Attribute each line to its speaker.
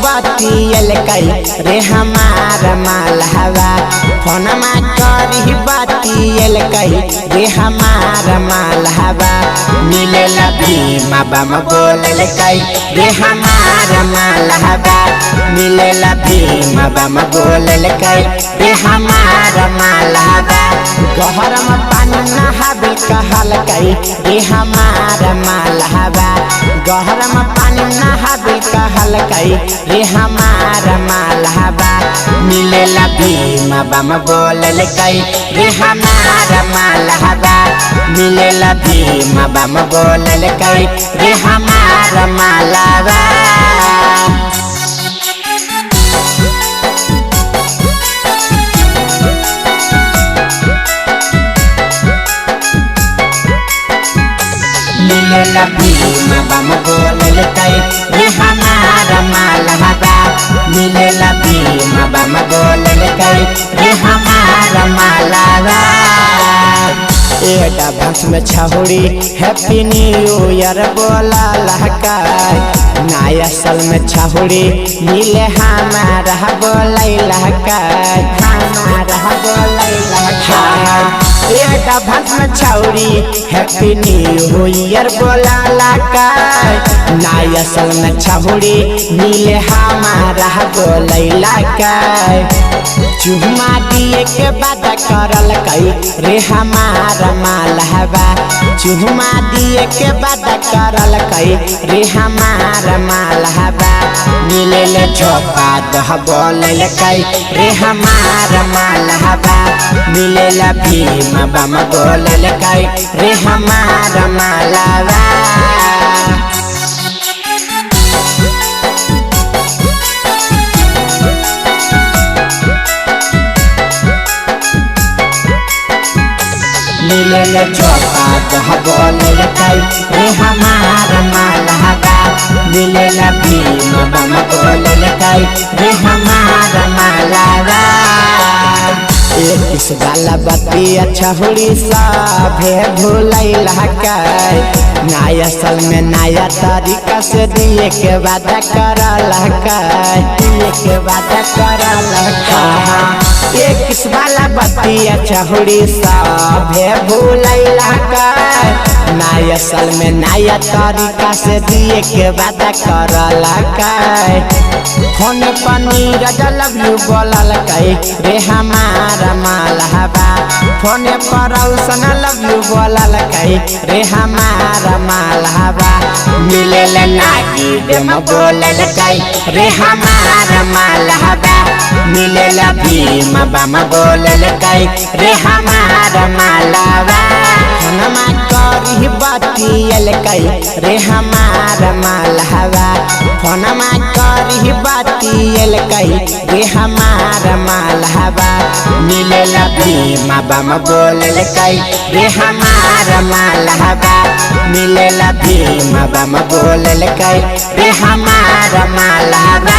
Speaker 1: बतियल कई रे हमारा मालहवा फोनमा करी बतियल कई रे हमारा मालहवा मिलेला भीमा बम बोलल कई रे हमारा मालहवा मिलेला भीमा बम बोलल कई रे हमारा मालहवा गहरम पानी नहाबे कहल कई रे हमारा मालहवा गहरम पानी नहाबे कहल कई रे हमारा मालहवा मिलेला भीमा बम बोलल कई रे हमारा मालहवा मिलेला भीमा बम बोलल कई रे हमारा मालहवा मिलेला भीमा बम बोलल कई रे हमारा मालहवा मिलेला भीमा बम बोलल कई रे हमारा मालहवा एडा भंस में छहुड़ी हैप्पी न्यू ईयर बोला लहकाय नया साल में छहुड़ी मिले हमारा बोलै लहकाय हमारा बोलै लहकाय एडा भंस में छहुड़ी हैप्पी न्यू ईयर बोला लहकाय नया साल में छहुड़ी मिले हमारा बोलै लहकाय चुम्मा दिए के बाद करल कई रे हमारा मालहवा चुम्मा दिए के बाद करल कई रे हमारा मालहवा मिलेले झोपा दह बोलल कई रे हमारा मालहवा मिलेला भीमा बम बोलल कई रे हमारा मालहवा मिलेला झोपा दह बोलल कई रे हमारा मालहवा मिलेला भीमा बम बोलल कई रे हमारा मालहवा इस वाला बत्ती अच्छा हुड़ी साभे भूलै लहकाय नया साल में नया तरीका से दिए के वादा करल लहकाय दिए के वादा करल लहकाय इस वाला बत्ती अच्छा हुड़ी साभे भूलै लहकाय नया साल में नया तरीका से दिए के वादा करल लहकाय फोन पर नीरज लव यू बोलल कई रे हमारा मालहवा फोन पर औसन लव यू बोलल कई रे हमारा मालहवा मिलेला नागी देम बोलल कई रे हमारा मालहवा मिलेला भीमा बम बोलल कई रे हमारा मालहवा फोनमा करी बतियल कई रे हमारा मालहवा फोनमा करी बतियल कई रे हमारा मालहवा मिलेला भीमा बम बोलल कई रे हमारा मालहवा मिलेला भीमा बम बोलल कई रे हमारा मालहवा।